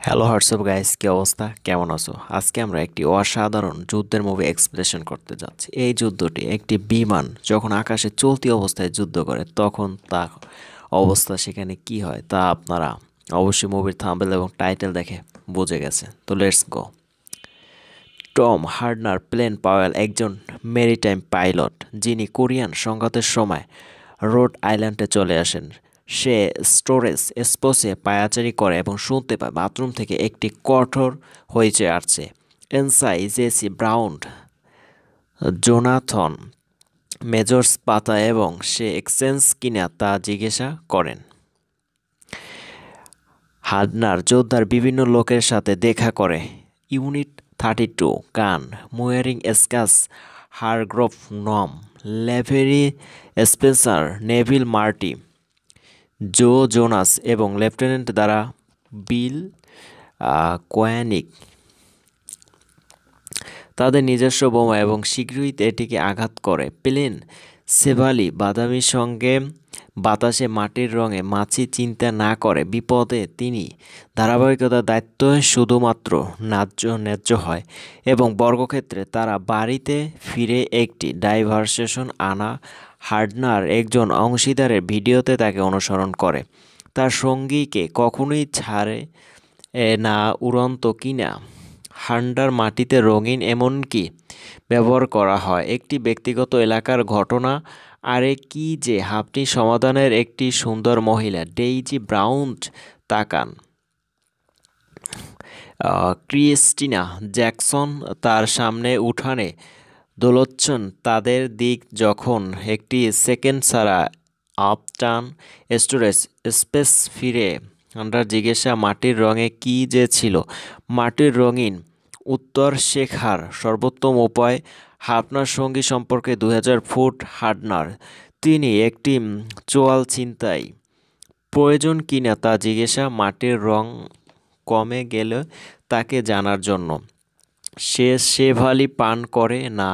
Hello WhatsApp guys, কি অবস্থা, কেমন আছো? আজকে আমরা একটি অসাধারণ যুদ্ধের মুভি এক্সপ্লেনেশন করতে যাচ্ছি। এই যুদ্ধটি একটি বিমান যখন আকাশে চলতি অবস্থায় যুদ্ধ করে তখন তা অবস্থা সেখানে কি হয় তা আপনারা অবশ্যই মুভির থাম্বনেল এবং টাইটেল দেখে বুঝে গেছে। তো let's go. Tom Hardner plane Powell একজন মেরিটাইম পাইলট যিনি কোরিয়ান সংঘাতের সময় রোড আইল্যান্ডে চলে আসেন। সে স্টোরেজ স্পেসে পায়াচারি করে এবং শুনতে পায় বাথরুম থেকে একটি কঠোর হইচই আসছে। এনসাই জেসি ব্রাউন জোনাথন মেজর্স পাতা এবং সে এক্সচেঞ্জ কিনা তা জিজ্ঞাসা করেন। হার্ডনার যোদ্ধার বিভিন্ন লোকের সাথে দেখা করে। ইউনিট 32 কান মুয়ারিং এসকাস হারগ্রোভ নম লেভেরি স্পেন্সার নেভিল মার্টি জো জোনাস এবং লেফটেন্যান্ট দ্বারা বিল কোয়ানিক তাদের নিজস্ব বোমা এবং শীঘ্রই এটিকে আঘাত করে। প্লেন সেভালি বাদামির সঙ্গে বাতাসে মাটির রঙে মাছি চিন্তা না করে বিপদে তিনি ধারাবাহিকতার দায়িত্ব শুধুমাত্র ন্যায্য হয় এবং বর্গক্ষেত্রে তারা বাড়িতে ফিরে একটি ডাইভারসেশন আনা। হার্ডনার একজন অংশীদারের ভিডিওতে তাকে অনুসরণ করে, তার সঙ্গীকে কখনোই ছাড়ে না উড়ন্ত কিনা হান্ডার মাটিতে রঙিন এমনকি ব্যবহার করা হয় একটি ব্যক্তিগত এলাকার ঘটনা। আরে কি যে আপনি সমাধানের একটি সুন্দর মহিলা ডেইজি ব্রাউন তাকান। ক্রিস্টিনা জ্যাকসন তার সামনে উঠানে দোলচ্ছন তাদের দিক যখন একটি সেকেন্ড ছাড়া আপটান স্টোরেজ স্পেস ফিরে আমরা জিজ্ঞাসা মাটির রঙে কি যে ছিল মাটির রঙিন উত্তর শেখার সর্বোত্তম উপায়। আপনার সঙ্গী সম্পর্কে 2000 ফুট হার্ডনার তিনি একটি চোয়াল ছিনতাই প্রয়োজন কিনা তা জিজ্ঞাসা মাটির রং কমে গেলে তাকে জানার জন্য। সে শেভালি পান করে না,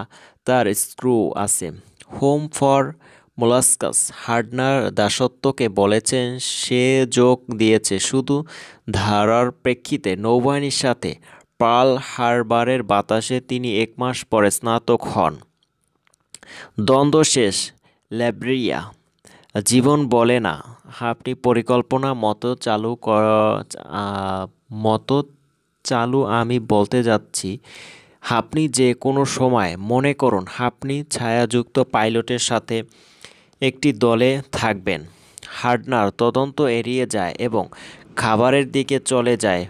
তার স্ক্রু আছে। হোম ফর মোলাস্কাস হার্ডনার দাসত্বকে বলেছেন সে যোগ দিয়েছে শুধু ধারার প্রেক্ষিতে নৌবাহিনীর সাথে পার্ল হারবারের বাতাসে তিনি 1 মাস পরে স্নাতক হন। দ্বন্দ্ব শেষ ল্যাব্রিয়া জীবন বলে না আপনি পরিকল্পনা মতো চালু আমি বলতে যাচ্ছি আপনি যে কোনো সময় মনে করুন আপনি ছায়াযুক্ত পাইলটের সাথে একটি দলে থাকবেন। হার্ডনার তদন্ত এড়িয়ে যায় এবং খাবারের দিকে চলে যায়।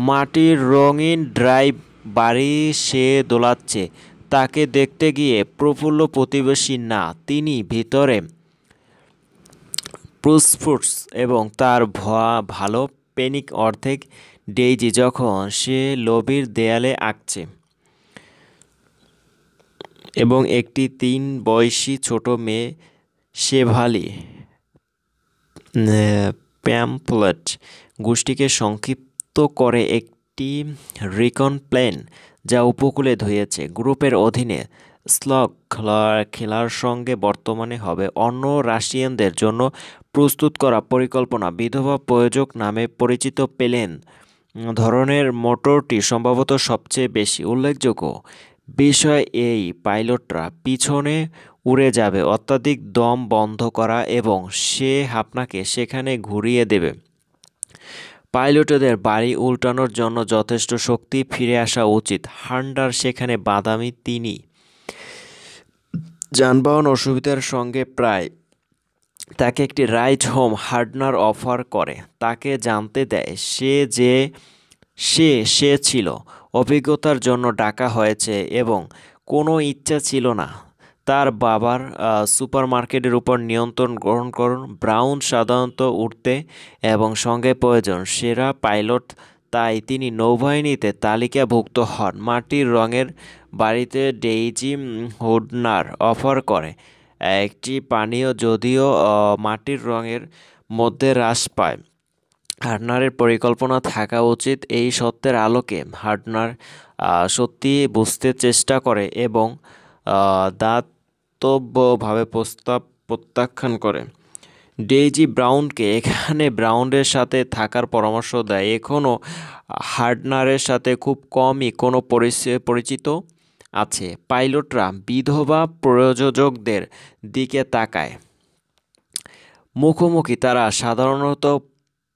মাটির রঙিন ড্রাইভ বাড়ি সে দোলাচ্ছে তাকে দেখতে গিয়ে প্রফুল্ল প্রতিবেশী না তিনি ভিতরে ফুসফুস এবং তার ভালো প্যানিক অর্ধেক ডেইজি যখন সে লবির দেয়ালে আঁকছে এবং একটি 3 বয়সী ছোট মেয়ে শেভালি প্যাম্পলেট গোষ্ঠীকে সংক্ষিপ্ত করে একটি রিকন প্লেন যা উপকূলে ধুয়েছে গ্রুপের অধীনে স্লগ খেলার সঙ্গে বর্তমানে হবে অন্য রাশিয়ানদের জন্য প্রস্তুত করা পরিকল্পনা বিধবা প্রয়োজক নামে পরিচিত প্লেন ধরনের মোটরটি সম্ভবত সবচেয়ে বেশি উল্লেখযোগ্য বিষয় এই পাইলটরা পিছনে উড়ে যাবে অত্যাধিক দম বন্ধ করা এবং সে আপনাকে সেখানে ঘুরিয়ে দেবে। পাইলটদের বাড়ি উল্টানোর জন্য যথেষ্ট শক্তি ফিরে আসা উচিত। হান্ডার সেখানে বাদামি তিনি যানবাহন অসুবিধার সঙ্গে প্রায় তাকে একটি রাইড হোম হার্ডনার অফার করে তাকে জানতে দেয় সে ছিল অভিজ্ঞতার জন্য ডাকা হয়েছে এবং কোনো ইচ্ছা ছিল না তার বাবার সুপারমার্কেটের উপর নিয়ন্ত্রণ গ্রহণ করুন। ব্রাউন সাধারণত উঠতে এবং সঙ্গে প্রয়োজন সেরা পাইলট তাই তিনি নৌবাহিনীতে তালিকাভুক্ত হন। মাটির রঙের বাড়িতে ডেইজি হুডনার অফার করে একটি পানীয় যদিও মাটির রঙের মধ্যে হ্রাস পায়। হার্ডনারের পরিকল্পনা থাকা উচিত এই সত্যের আলোকে হার্ডনার সত্যি বুঝতে চেষ্টা করে এবং দাতব্যভাবে প্রস্তাব প্রত্যাখ্যান করে। ডেইজি ব্রাউনকে এখানে ব্রাউনের সাথে থাকার পরামর্শ দেয়। এখনও হার্ডনারের সাথে খুব কমই কোনো পরিচিত আছে। পাইলটরা বিধবা প্রযোজকদের দিকে তাকায়। মুখোমুখি তারা সাধারণত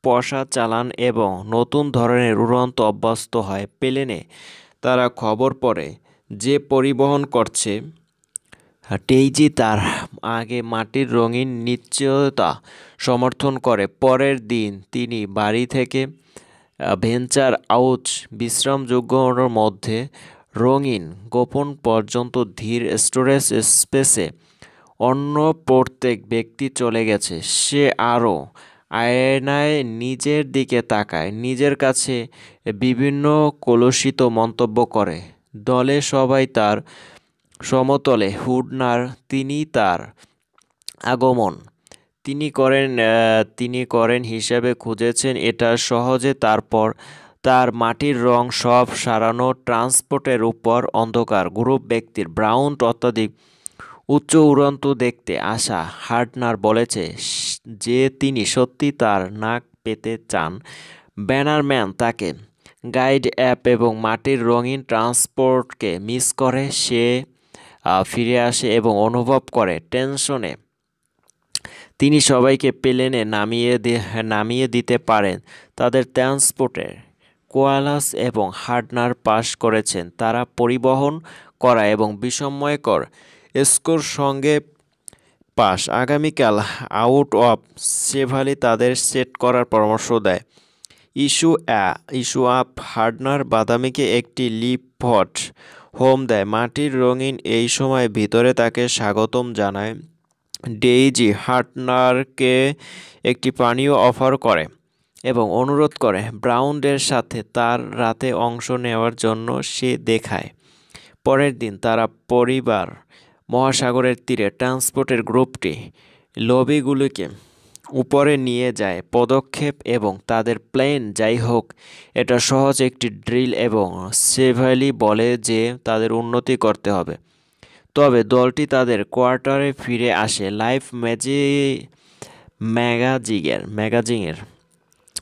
পশা চালান এবং নতুন ধরনের উড়ন্ত অভ্যস্ত হয়। প্লেনে তারা খবর পড়ে যে পরিবহন করছে ডেইজি তার আগে মাটির রঙিন নিশ্চয়তা সমর্থন করে। পরের দিন তিনি বাড়ি থেকে ভেঞ্চার আউট বিশ্রামযোগ্যর মধ্যে রঙিন গোপন পর্যন্ত ধীর স্টোরেজ স্পেসে অন্য প্রত্যেক ব্যক্তি চলে গেছে। সে আরও আয়নায় নিজের দিকে তাকায়, নিজের কাছে বিভিন্ন কলুষিত মন্তব্য করে। দলে সবাই তার সমতলে হুডনার তিনি তার আগমন তিনি করেন হিসেবে খুঁজেছেন এটা সহজে। তারপর তার মাটির রং সব সারানো ট্রান্সপোর্টের উপর অন্ধকার গ্রুপ ব্যক্তির ব্রাউন অত্যাধিক উচ্চ উড়ন্ত দেখতে আসা হার্টনার বলেছে যে তিনি সত্যি তার নাক পেতে চান। ব্যানারম্যান তাকে গাইড অ্যাপ এবং মাটির রঙিন ট্রান্সপোর্টকে মিস করে। সে ফিরে আসে এবং অনুভব করে টেনশনে তিনি সবাইকে প্লেনে নামিয়ে দিতে পারেন। তাদের ট্রান্সপোর্টের কোয়ালাস এবং হার্ডনার পাস করেছেন। তারা পরিবহন করা এবং বিস্ময়কর স্কোর সঙ্গে পাস। আগামীকাল আউট অফ সেভালি তাদের সেট করার পরামর্শ দেয়। ইস্যু আপ হার্ডনার বাদামিকে একটি লিফট হোম দেয়। মাটির রঙিন এই সময় ভিতরে তাকে স্বাগতম জানায়। ডেইজি হার্টনারকে একটি পানীয় অফার করে এবং অনুরোধ করে ব্রাউনদের সাথে তার রাতে অংশ নেওয়ার জন্য সে দেখায়। পরের দিন তারা পরিবার মহাসাগরের তীরে ট্রান্সপোর্টের গ্রুপটি লবিগুলিকে উপরে নিয়ে যায় পদক্ষেপ এবং তাদের প্লেন যাই হোক এটা সহজ একটি ড্রিল এবং সেভালি বলে যে তাদের উন্নতি করতে হবে। তবে দলটি তাদের কোয়ার্টারে ফিরে আসে লাইভ ম্যাগাজিনের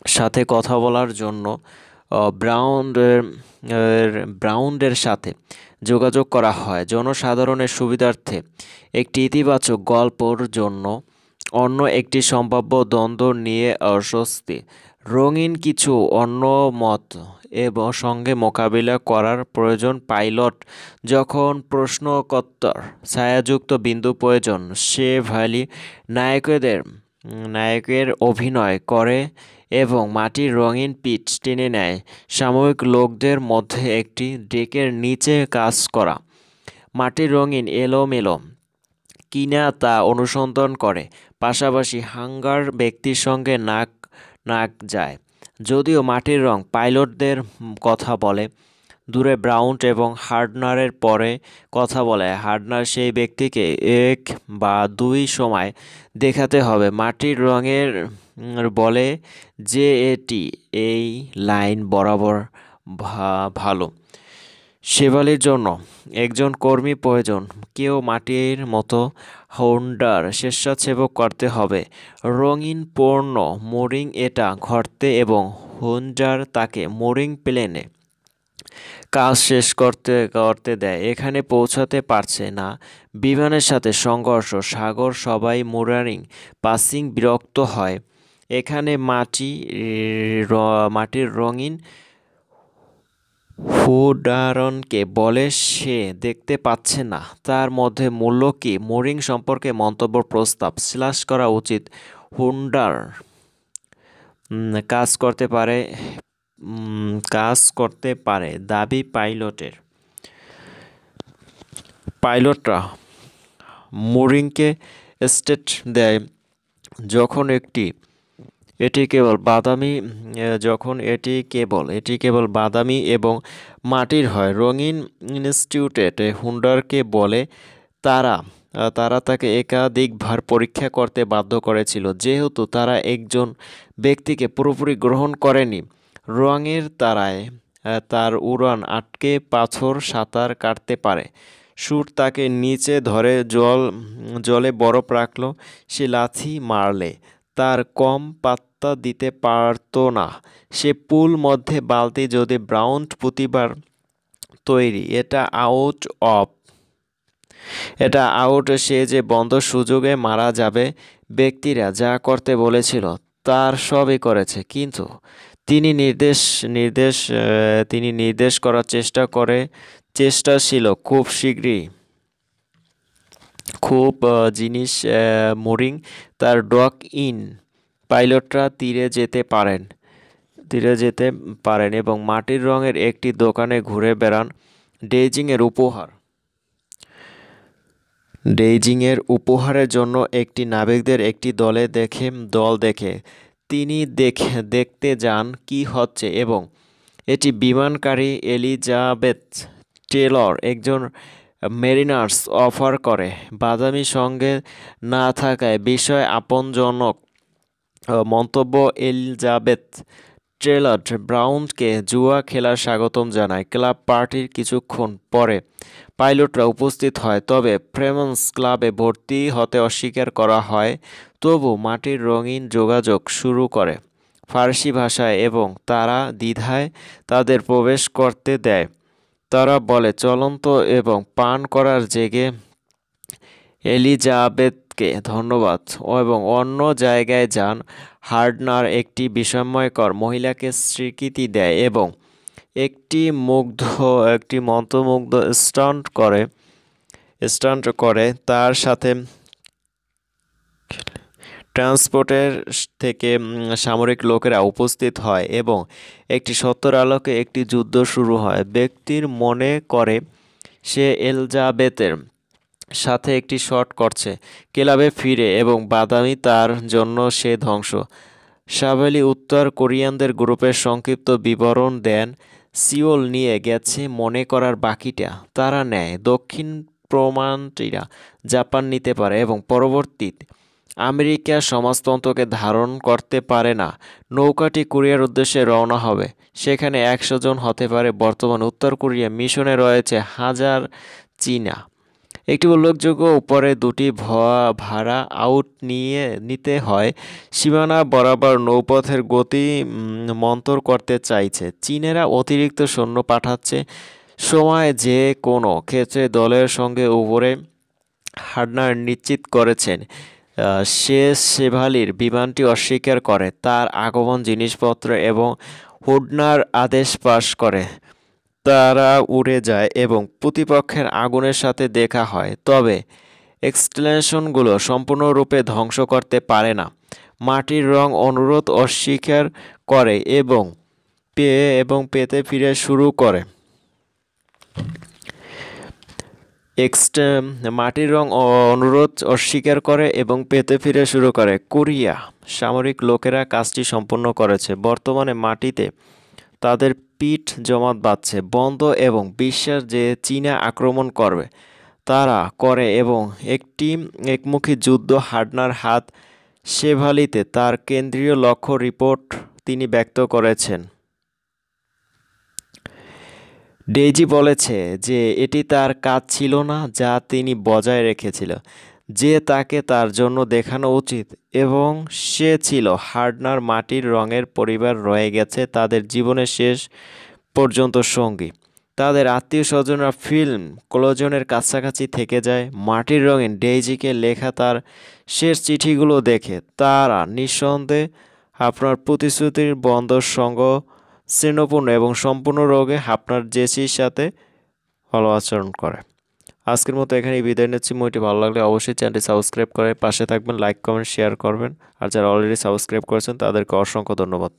সাথে কথা বলার জন্য। ব্রাউনদের সাথে যোগাযোগ করা হয় জনসাধারণের সুবিধার্থে একটি ইতিবাচক গল্পর জন্য। অন্য একটি সম্ভাব্য দ্বন্দ্ব নিয়ে অস্বস্তি রঙিন কিছু অন্য মত এবং সঙ্গে মোকাবিলা করার প্রয়োজন। পাইলট যখন প্রশ্নকর্তার ছায়াযুক্ত বিন্দু প্রয়োজন সে ভ্যালি নায়কের অভিনয় করে এবং মাটির রঙিন পিচ টেনে নেয়। সাময়িক লোকদের মধ্যে একটি ডেকের নিচে কাজ করা মাটির রঙিন এলোমেলো কিনা তা অনুসন্ধান করে। পাশাপাশি হাঙ্গার ব্যক্তির সঙ্গে নাক যায়। যদিও মাটির রং পাইলটদের কথা বলে দূরে ব্রাউন এবং হার্ডনারের পরে কথা বলে। হার্ডনার সেই ব্যক্তিকে এক বা দুই সময় দেখাতে হবে। মাটির রঙের বলে যে এটি এই লাইন বরাবর ভালো। সেভালির জন্য একজন কর্মী প্রয়োজন। কেউ মাটির মতো হোন্ডার স্বেচ্ছাসেবক করতে হবে। রঙিন পণ্য মোরিং এটা ঘটতে এবং হোন্ডার তাকে মোরিং প্লেনে কাজ শেষ করতে দেয়। এখানে পৌঁছাতে পারছে না। বিমানের সাথে সংঘর্ষ সাগর সবাই মুরারিং পাসিং বিরক্ত হয়। এখানে মাটির রঙিন হুডারনকে বলে সে দেখতে পাচ্ছে না তার মধ্যে মূল্য কি। মোরিং সম্পর্কে মন্তব্য প্রস্তাব স্ল্যাশ করা উচিত। হুন্ডার কাজ করতে পারে দাবি পাইলটরা মোরিংকে স্টেট দেয় যখন এটি কেবল বাদামি এবং মাটির হয়। রঙিন ইনস্টিটিউটে হুন্ডারকে বলে তারা তাকে একাধিকবার পরীক্ষা করতে বাধ্য করেছিল যেহেতু তারা একজন ব্যক্তিকে পুরোপুরি গ্রহণ করেনি। রঙের তারায় তার উড়ান আটকে পাথর সাঁতার কাটতে পারে। সুর তাকে নিচে ধরে জলে বরফ রাখল। সে লাথি মারলে তার কম পাত্তা দিতে পারত না। সে পুল মধ্যে বালতি যদি ব্রাউন প্রতিবার তৈরি। এটা আউট। সে যে বন্ধ সুযোগে মারা যাবে। ব্যক্তিরা যা করতে বলেছিল তার সবই করেছে, কিন্তু তিনি নির্দেশ করার চেষ্টা ছিল খুব জিনিস মুরিং তার ডক ইন। পাইলটরা তীরে যেতে পারেন এবং মাটির রঙের একটি দোকানে ঘুরে বেড়ান। ডেইজিংয়ের উপহারের জন্য একটি নাবিকদের একটি দল দেখে তিনি দেখতে যান কি হচ্ছে, এবং এটি বিমানকারী এলিজাবেথ টেলর, একজন মেরিনার্স অফার করে। বাদামি সঙ্গে না থাকায় বিষয় আপনজনক মন্তব্য। এলিজাবেথ টেলর ব্রাউনকে জুয়া খেলার স্বাগতম জানায়। ক্লাব পার্টির কিছুক্ষণ পরে পাইলটরা উপস্থিত হয়, তবে ফ্রেমন্স ক্লাবে ভর্তি হতে অস্বীকার করা হয়। তবু মাটির রঙিন যোগাযোগ শুরু করে ফার্সি ভাষায় এবং তারা দ্বিধায় তাদের প্রবেশ করতে দেয়। তারা বলে চলন্ত এবং পান করার জেগে এলিজাবেথকে ধন্যবাদ এবং অন্য জায়গায় যান। হার্ডনার একটি বিস্ময়কর মহিলাকে স্বীকৃতি দেয় এবং একটি মন্ত্রমুগ্ধ স্টান্ট করে তার সাথে। ট্রান্সপোর্টের থেকে সামরিক লোকেরা উপস্থিত হয় এবং একটি সত্যের আলোকে একটি যুদ্ধ শুরু হয়। ব্যক্তির মনে করে সে এলিজাবেথের সাথে একটি শট করছে। ক্লাবে ফিরে এবং বাদামি তার জন্য সে ধ্বংস। সাবেলি উত্তর কোরিয়ানদের গ্রুপের সংক্ষিপ্ত বিবরণ দেন। সিওল নিয়ে গেছে মনে করার বাকিটা তারা নেয়। দক্ষিণ প্রমাণটিরা জাপান নিতে পারে এবং পরবর্তীতে আমেরিকা সমাজতন্ত্রকে ধারণ করতে পারে না। নৌকাটি কোরিয়ার উদ্দেশ্যে রওনা হবে। সেখানে 100 জন হতে পারে। বর্তমান উত্তর কোরিয়া মিশনে রয়েছে 1000 চীনা। একটি উল্লেখযোগ্য উপরে দুটি ভাড়া আউট নিতে হয়। সীমানা বরাবর নৌপথের গতি মন্থর করতে চাইছে। চীনেরা অতিরিক্ত সৈন্য পাঠাচ্ছে। সময় যে কোনো ক্ষেত্রে দলের সঙ্গে উপরে হার্ডনার নিশ্চিত করেছেন। সে সেভালির বিমানটি অস্বীকার করে তার আগমন জিনিসপত্র এবং হুডনার আদেশ পাশ করে। তারা উড়ে যায় এবং প্রতিপক্ষের আগুনের সাথে দেখা হয়, তবে এক্সটেনশনগুলো সম্পূর্ণরূপে ধ্বংস করতে পারে না। মাটির রং অনুরোধ অস্বীকার করে এবং পেতে ফিরে শুরু করে। মাটির রং অনুরোধ অস্বীকার করে এবং পেতে ফিরে শুরু করে। কোরিয়া সামরিক লোকেরা কাজটি সম্পন্ন করেছে। বর্তমানে মাটিতে তাদের পিঠ জমাট বাঁধছে বন্ধ এবং বিশ্বাস যে চীনা আক্রমণ করবে। তারা করে এবং একটি একমুখী যুদ্ধ। হার্ডনার হাত সেভালিতে তার কেন্দ্রীয় লক্ষ্য রিপোর্ট তিনি ব্যক্ত করেছেন। ডেইজি বলেছে যে এটি তার কাজ ছিল না যা তিনি বজায় রেখেছিল, যে তাকে তার জন্য দেখানো উচিত, এবং সে ছিল হার্ডনার মাটির রঙের পরিবার রয়ে গেছে তাদের জীবনের শেষ পর্যন্ত সঙ্গী। তাদের আত্মীয় স্বজনরা ফিল্ম ক্লোজনের কাছাকাছি থেকে যায়। মাটির রঙিন ডেইজিকে লেখা তার শেষ চিঠিগুলো দেখে তারা নিঃসন্দেহে আপনার প্রতিশ্রুতির বন্ধর সঙ্গ স্নেহপূর্ণ এবং সম্পূর্ণ রোগে আপনার জেসির সাথে ভালো আচরণ করে। আজকের মতো এখানেই বিদায় নিচ্ছি। বইটি ভালো লাগলে অবশ্যই চ্যানেলটি সাবস্ক্রাইব করে পাশে থাকবেন, লাইক কমেন্ট শেয়ার করবেন। আর যারা অলরেডি সাবস্ক্রাইব করেছেন তাদেরকে অসংখ্য ধন্যবাদ।